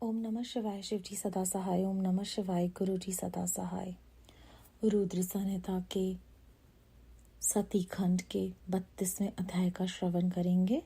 ओम नमः शिवाय। शिव जी सदा सहाय। ओम नमः शिवाय। गुरु जी सदा सहाय। रुद्र संहिता के सती खंड के 32वें अध्याय का श्रवण करेंगे।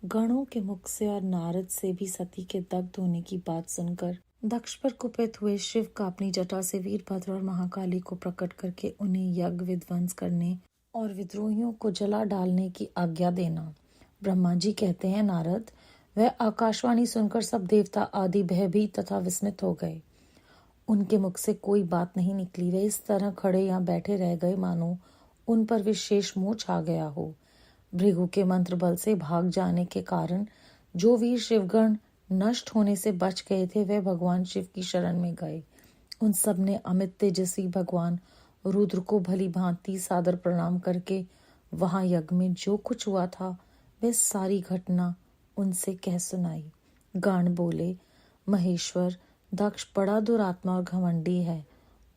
गणों के मुख से और नारद से भी सती के दग्ध होने की बात सुनकर दक्ष पर कुपित हुए शिव का अपनी जटा से वीरभद्र और महाकाली को प्रकट करके उन्हें यज्ञ विध्वंस करने और विद्रोहियों को जला डालने की आज्ञा देना। ब्रह्मा जी कहते हैं, नारद, वह आकाशवाणी सुनकर सब देवता आदि भयभीत तथा विस्मित हो गए। उनके मुख से कोई बात नहीं निकली। वे इस तरह खड़े या बैठे रह गए मानो उन पर विशेष मोह छा गया हो। भृगु के मंत्र बल से भाग जाने के कारण जो वीर शिवगण नष्ट होने से बच गए थे, वे भगवान शिव की शरण में गए। उन सब ने अमित तेजस्वी भगवान रुद्र को भली भांति सादर प्रणाम करके वहां यज्ञ में जो कुछ हुआ था वह सारी घटना उनसे कह सुनाई। गाण बोले, महेश्वर, दक्ष बड़ा दुरात्मा और घमंडी है।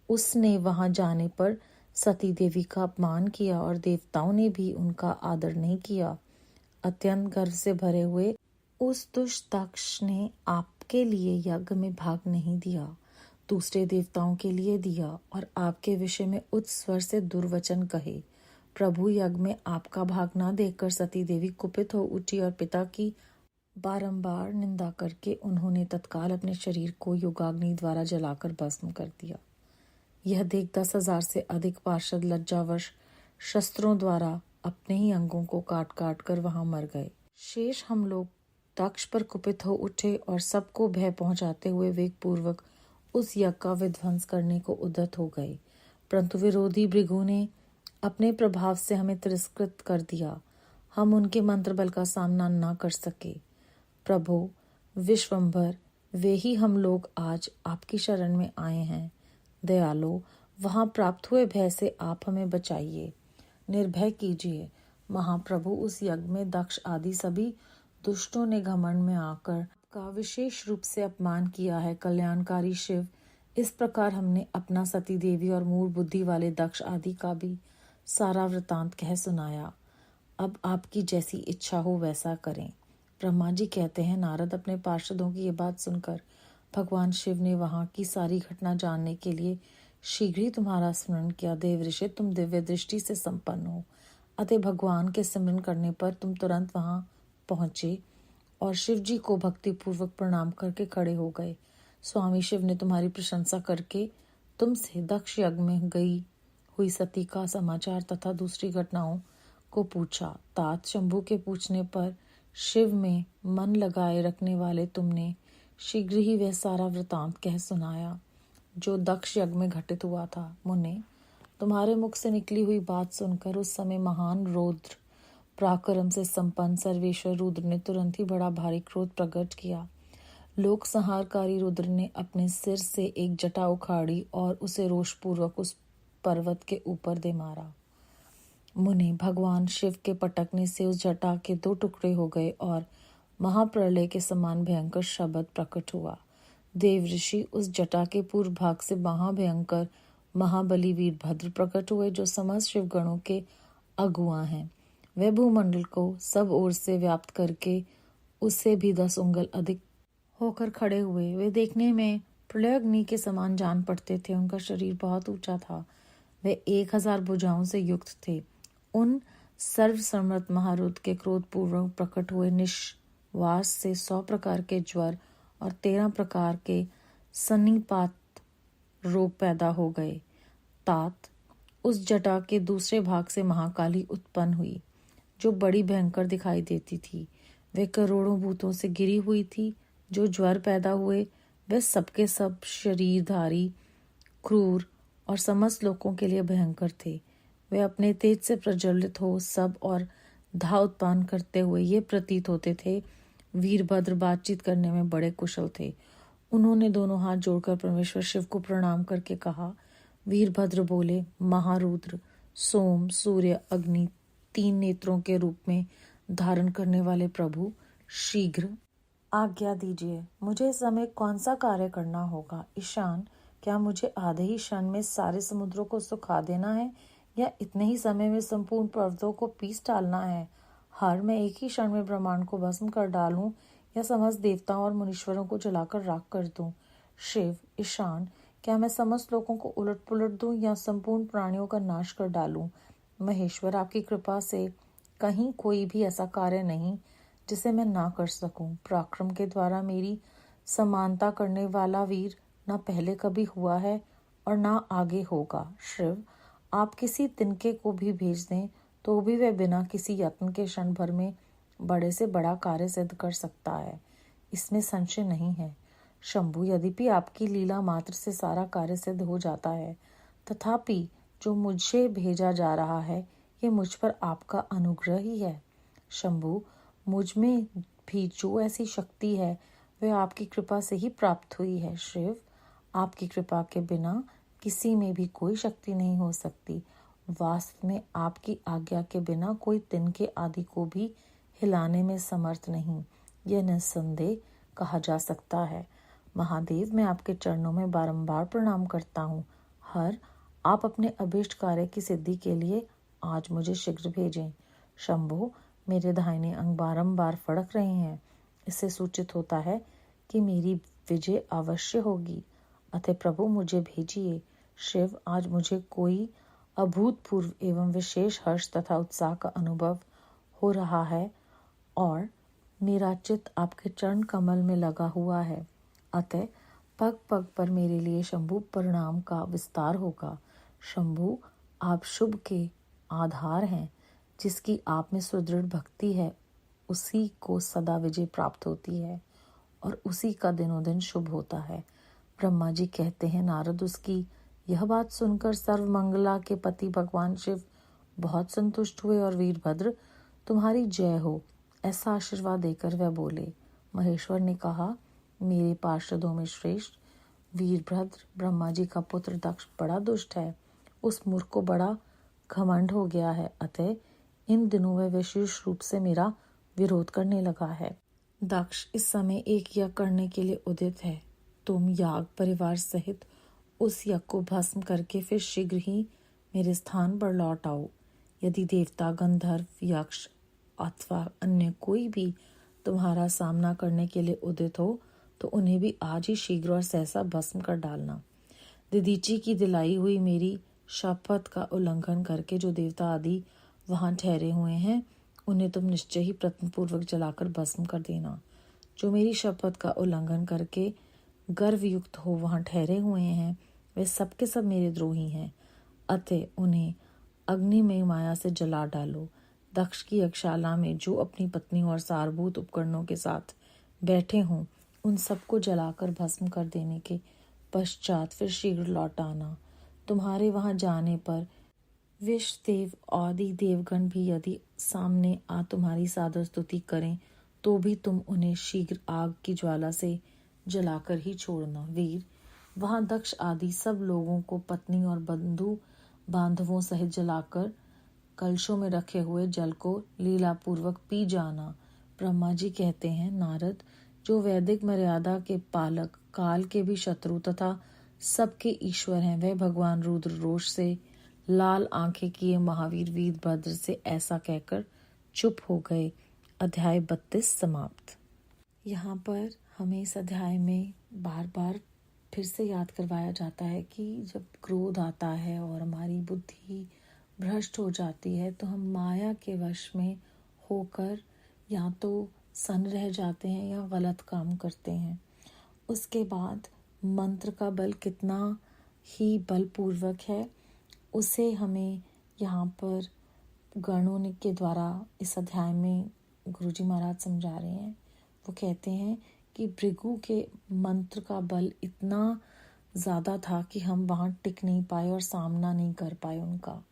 उसने वहां जाने पर सती देवी का अपमान किया और देवताओं ने भी उनका आदर नहीं किया। अत्यंत गर्व से भरे हुए उस दुष्ट दक्ष ने आपके लिए यज्ञ में भाग नहीं दिया, दूसरे देवताओं के लिए दिया और आपके विषय में उच्च स्वर से दुर्वचन कहे। प्रभु, यज्ञ में आपका भाग न देखकर सती देवी कुपित हो उठी और पिता की बारंबार निंदा करके उन्होंने तत्काल अपने शरीर को योगाग्नि द्वारा जलाकर भस्म कर दिया। यह देख 10,000 से अधिक पार्षद लज्जावश शस्त्रों द्वारा अपने ही अंगों को काट काट कर वहां मर गए। शेष हम लोग दक्ष पर कुपित हो उठे और सबको भय पहुंचाते हुए वेग पूर्वक उस यज्ञ का विध्वंस करने को उद्यत हो गए। परंतु विरोधी भृगु ने अपने प्रभाव से हमें तिरस्कृत कर दिया। हम उनके मंत्र बल का सामना न कर सके। प्रभु विश्वंभर, वे ही हम लोग आज आपकी शरण में आए हैं। दयालो, वहां प्राप्त हुए भय से आप हमें बचाइए, निर्भय कीजिए। महाप्रभु, उस यज्ञ में दक्ष आदि सभी दुष्टों ने घमंड में आकर का विशेष रूप से अपमान किया है। कल्याणकारी शिव, इस प्रकार हमने अपना सती देवी और मूल बुद्धि वाले दक्ष आदि का भी सारा वृतांत कह सुनाया। अब आपकी जैसी इच्छा हो वैसा करें। ब्रह्मा जी कहते हैं, नारद, अपने पार्षदों की ये बात सुनकर भगवान शिव ने वहां की सारी घटना जानने के लिए शीघ्र ही तुम्हारा स्मरण किया। देव ऋषि, तुम दिव्य दृष्टि से संपन्न हो, अतः भगवान के स्मरण करने पर तुम तुरंत वहां पहुंचे और शिव जी को भक्ति पूर्वक प्रणाम करके खड़े हो गए। स्वामी शिव ने तुम्हारी प्रशंसा करके तुमसे दक्ष यज्ञ में गई हुई सती का समाचार तथा दूसरी घटनाओं को पूछा। तात शंभु के पूछने पर शिव में मन लगाए रखने वाले तुमने शीघ्र ही वह सारा वृतांत कह सुनाया जो दक्ष यज्ञ में घटित हुआ था। मुने, तुम्हारे मुख से निकली हुई बात सुनकर उस समय महान रौद्र पराक्रम से संपन्न सर्वेश्वर रुद्र ने तुरंत ही बड़ा भारी क्रोध प्रकट किया। लोक संहारकारी रुद्र ने अपने सिर से एक जटा उखाड़ी और उसे रोषपूर्वक उस पर्वत के ऊपर दे मारा। मुनि, भगवान शिव के पटकने से उस जटा के 2 टुकड़े हो गए और महाप्रलय के समान भयंकर शब्द प्रकट हुआ। देव ऋषि, उस जटा के पूर्व भाग से महाभयंकर महाबली वीरभद्र प्रकट हुए, जो समस्त शिवगणों के अगुआ हैं। वे भूमंडल को सब ओर से व्याप्त करके उससे भी 10 उंगल अधिक होकर खड़े हुए। वे देखने में प्रलयाग्नि के समान जान पड़ते थे। उनका शरीर बहुत ऊंचा था। वे 1000 भुजाओं से युक्त थे। उन सर्वसम्मत महारुद्र के क्रोध पूर्वक प्रकट हुए निश्वास से 100 प्रकार के ज्वर और 13 प्रकार के सन्निपात रोग पैदा हो गए। तात, उस जटा के दूसरे भाग से महाकाली उत्पन्न हुई, जो बड़ी भयंकर दिखाई देती थी। वे करोड़ों भूतों से गिरी हुई थी। जो ज्वर पैदा हुए वे सबके सब शरीरधारी, क्रूर और समस्त लोगों के लिए भयंकर थे। वे अपने तेज से प्रज्वलित हो सब और धा उत्पन्न करते हुए ये प्रतीत होते थे। वीरभद्र बातचीत करने में बड़े कुशल थे। उन्होंने दोनों हाथ जोड़कर परमेश्वर शिव को प्रणाम करके कहा। वीरभद्र बोले, महारुद्र, सोम, सूर्य, अग्नि 3 नेत्रों के रूप में धारण करने वाले प्रभु, शीघ्र आज्ञा दीजिए। मुझे इस समय कौन सा कार्य करना होगा? ईशान, क्या मुझे आधे ही क्षण में सारे समुद्रों को सुखा देना है या इतने ही समय में संपूर्ण पर्वतों को पीस डालना है? हर मैं एक ही क्षण में ब्रह्मांड को भस्म कर डालूं या समस्त देवताओं और मुनीश्वरों को जलाकर राख कर दूं? शिव, ईशान, क्या मैं समस्त लोगों को उलट पुलट दूं या संपूर्ण प्राणियों का नाश कर डालूं? महेश्वर, आपकी कृपा से कहीं कोई भी ऐसा कार्य नहीं जिसे मैं ना कर सकूं। पराक्रम के द्वारा मेरी समानता करने वाला वीर न पहले कभी हुआ है और न आगे होगा। शिव, आप किसी तिनके को भी भेज दें तो भी वह बिना किसी यत्न के क्षण भर में बड़े से बड़ा कार्य सिद्ध कर सकता है, इसमें संशय नहीं है। शंभु, यद्यपि आपकी लीला मात्र से सारा कार्य सिद्ध हो जाता है, तथापि जो मुझे भेजा जा रहा है ये मुझ पर आपका अनुग्रह ही है। शंभु, मुझ में भी जो ऐसी शक्ति है वह आपकी कृपा से ही प्राप्त हुई है। शिव, आपकी कृपा के बिना किसी में भी कोई शक्ति नहीं हो सकती। वास्तव में आपकी आज्ञा के बिना कोई तिनके आदि को भी हिलाने में समर्थ नहीं, यह निस्संदेह कहा जा सकता है। महादेव, मैं आपके चरणों में बारंबार प्रणाम करता हूँ। आप अपने अभीष्ट कार्य की सिद्धि के लिए आज मुझे शीघ्र भेजें। शंभो, मेरे दाहिने अंग बारंबार फड़क रहे हैं, इससे सूचित होता है कि मेरी विजय अवश्य होगी, अतः प्रभु मुझे भेजिए। शिव, आज मुझे कोई अभूतपूर्व एवं विशेष हर्ष तथा उत्साह का अनुभव हो रहा है और मेरा चित्त आपके चरण कमल में लगा हुआ है, अतः पग पग पर मेरे लिए शंभु परिणाम का विस्तार होगा। शंभु, आप शुभ के आधार हैं, जिसकी आप में सुदृढ़ भक्ति है उसी को सदा विजय प्राप्त होती है और उसी का दिनों दिन शुभ होता है। ब्रह्मा जी कहते हैं, नारद उसकी यह बात सुनकर सर्वमंगला के पति भगवान शिव बहुत संतुष्ट हुए और वीरभद्र, तुम्हारी जय हो, ऐसा आशीर्वाद देकर वह बोले। महेश्वर ने कहा, मेरे पार्षदों में श्रेष्ठ वीरभद्र, ब्रह्मा जी का पुत्र दक्ष बड़ा दुष्ट है, उस मूर्ख को बड़ा घमंड हो गया है, अतः इन दिनों वह विशेष रूप से मेरा विरोध करने लगा है। दक्ष इस समय एक यज्ञ करने के लिए उदित है, तुम याग परिवार सहित उस यज्ञ को भस्म करके फिर शीघ्र ही मेरे स्थान पर लौट आओ। यदि देवता, गंधर्व, यक्ष अथवा अन्य कोई भी तुम्हारा सामना करने के लिए उदित हो तो उन्हें भी आज ही शीघ्र और सहसा भस्म कर डालना। दधीची की दिलाई हुई मेरी शपथ का उल्लंघन करके जो देवता आदि वहां ठहरे हुए हैं उन्हें तुम निश्चय ही प्रयत्नपूर्वक जलाकर भस्म कर देना। जो मेरी शपथ का उल्लंघन करके गर्वयुक्त हो वहां ठहरे हुए हैं वे सबके सब मेरे द्रोही हैं, अतः उन्हें अग्निमय माया से जला डालो। दक्ष की यज्ञशाला में जो अपनी पत्नी और सारभूत उपकरणों के साथ बैठे हों उन सबको जलाकर भस्म कर देने के पश्चात फिर शीघ्र लौट आना। तुम्हारे वहां जाने पर विष्णुदेव आदि देवगण भी यदि सामने आ तुम्हारी सादर स्तुति करें तो भी तुम उन्हें शीघ्र आग की ज्वाला से जलाकर ही छोड़ना। वीर, वहां दक्ष आदि सब लोगों को पत्नी और बंधु बांधवों सहित जलाकर कलशों में रखे हुए जल को लीलापूर्वक पी जाना। ब्रह्मा जी कहते हैं, नारद, जो वैदिक मर्यादा के पालक, काल के भी शत्रु तथा सबके ईश्वर हैं, वह भगवान रुद्र रोष से लाल आंखें किए महावीर वीरभद्र से ऐसा कहकर चुप हो गए। अध्याय 32 समाप्त। यहाँ पर हमें इस अध्याय में बार बार फिर से याद करवाया जाता है कि जब क्रोध आता है और हमारी बुद्धि भ्रष्ट हो जाती है तो हम माया के वश में होकर या तो सन्न रह जाते हैं या गलत काम करते हैं। उसके बाद मंत्र का बल कितना ही बलपूर्वक है उसे हमें यहाँ पर गणों के द्वारा इस अध्याय में गुरुजी महाराज समझा रहे हैं। वो कहते हैं कि भृगु के मंत्र का बल इतना ज़्यादा था कि हम वहाँ टिक नहीं पाए और सामना नहीं कर पाए उनका।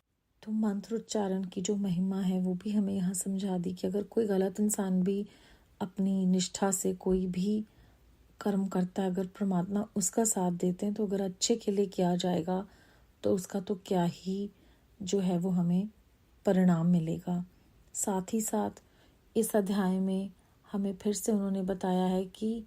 तो मंत्र उच्चारण की जो महिमा है वो भी हमें यहाँ समझा दी कि अगर कोई गलत इंसान भी अपनी निष्ठा से कोई भी कर्म करता है, अगर परमात्मा उसका साथ देते हैं तो अगर अच्छे के लिए किया जाएगा तो उसका तो क्या ही जो है वो हमें परिणाम मिलेगा। साथ ही साथ इस अध्याय में हमें फिर से उन्होंने बताया है कि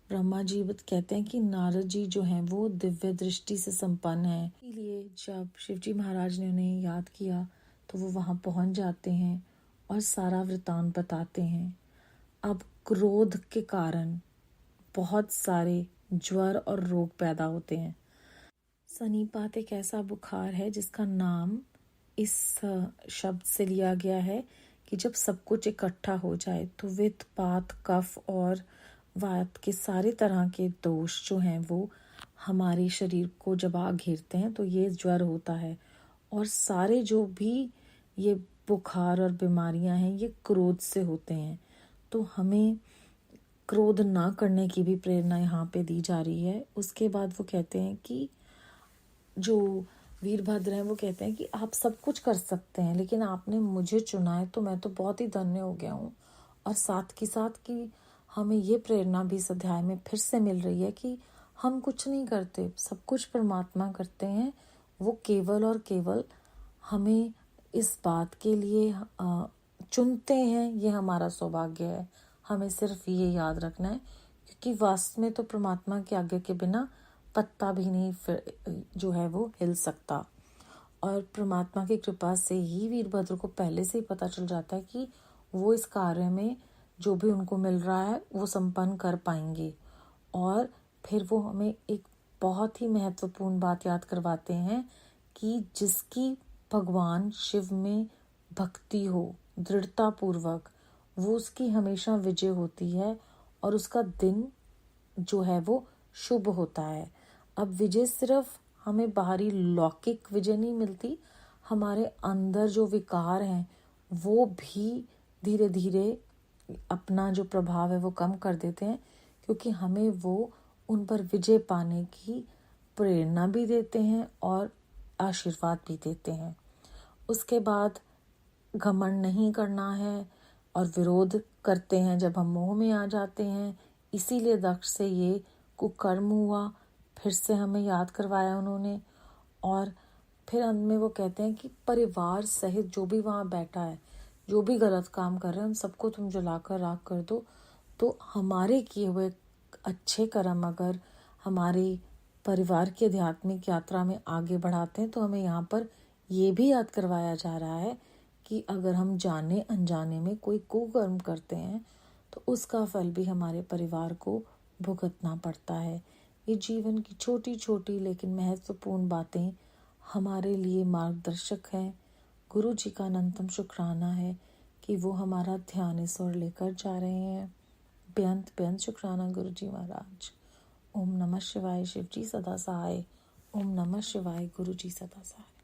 ब्रह्मा जी कहते हैं कि नारद जी जो हैं वो दिव्य दृष्टि से संपन्न है, इसलिए जब शिवजी महाराज ने उन्हें याद किया तो वो वहाँ पहुँच जाते हैं और सारा वृतांत बताते हैं। अब क्रोध के कारण बहुत सारे ज्वर और रोग पैदा होते हैं। सनीपात एक ऐसा बुखार है जिसका नाम इस शब्द से लिया गया है कि जब सब कुछ इकट्ठा हो जाए तो वित्त, पात, कफ और वात के सारे तरह के दोष जो हैं वो हमारे शरीर को जब आ घेरते हैं तो ये ज्वर होता है। और सारे जो भी ये बुखार और बीमारियां हैं ये क्रोध से होते हैं। तो हमें क्रोध ना करने की भी प्रेरणा यहाँ पे दी जा रही है। उसके बाद वो कहते हैं कि जो वीरभद्र हैं वो कहते हैं कि आप सब कुछ कर सकते हैं लेकिन आपने मुझे चुना है तो मैं तो बहुत ही धन्य हो गया हूँ। और साथ की साथ कि हमें ये प्रेरणा भी इस अध्याय में फिर से मिल रही है कि हम कुछ नहीं करते, सब कुछ परमात्मा करते हैं। वो केवल और केवल हमें इस बात के लिए चुनते हैं, ये हमारा सौभाग्य है। हमें सिर्फ ये याद रखना है क्योंकि वास्तव में तो परमात्मा की आज्ञा के बिना पत्ता भी नहीं फिर जो है वो हिल सकता। और परमात्मा की कृपा से ही वीरभद्र को पहले से ही पता चल जाता है कि वो इस कार्य में जो भी उनको मिल रहा है वो संपन्न कर पाएंगे। और फिर वो हमें एक बहुत ही महत्वपूर्ण बात याद करवाते हैं कि जिसकी भगवान शिव में भक्ति हो दृढ़ता पूर्वक, वो उसकी हमेशा विजय होती है और उसका दिन जो है वो शुभ होता है। अब विजय सिर्फ हमें बाहरी लौकिक विजय नहीं मिलती, हमारे अंदर जो विकार हैं वो भी धीरे धीरे अपना जो प्रभाव है वो कम कर देते हैं क्योंकि हमें वो उन पर विजय पाने की प्रेरणा भी देते हैं और आशीर्वाद भी देते हैं। उसके बाद घमंड नहीं करना है और विरोध करते हैं जब हम मोह में आ जाते हैं। इसीलिए दक्ष से ये कुकर्म हुआ, फिर से हमें याद करवाया उन्होंने। और फिर अंत में वो कहते हैं कि परिवार सहित जो भी वहाँ बैठा है, जो भी गलत काम कर रहे हैं, उन सबको तुम जलाकर राख कर दो। तो हमारे किए हुए अच्छे कर्म अगर हमारी परिवार की आध्यात्मिक यात्रा में आगे बढ़ाते हैं तो हमें यहाँ पर ये भी याद करवाया जा रहा है कि अगर हम जाने अनजाने में कोई कुकर्म करते हैं तो उसका फल भी हमारे परिवार को भुगतना पड़ता है। ये जीवन की छोटी छोटी लेकिन महत्वपूर्ण बातें हमारे लिए मार्गदर्शक हैं। गुरु जी का अनंतम शुक्राना है कि वो हमारा ध्यान इस ओर लेकर जा रहे हैं। बेअंत बेअंत शुक्राना गुरु जी महाराज। ओम नमः शिवाय। शिव जी सदा सहाय। ओम नमः शिवाय। गुरु जी सदा सहाय।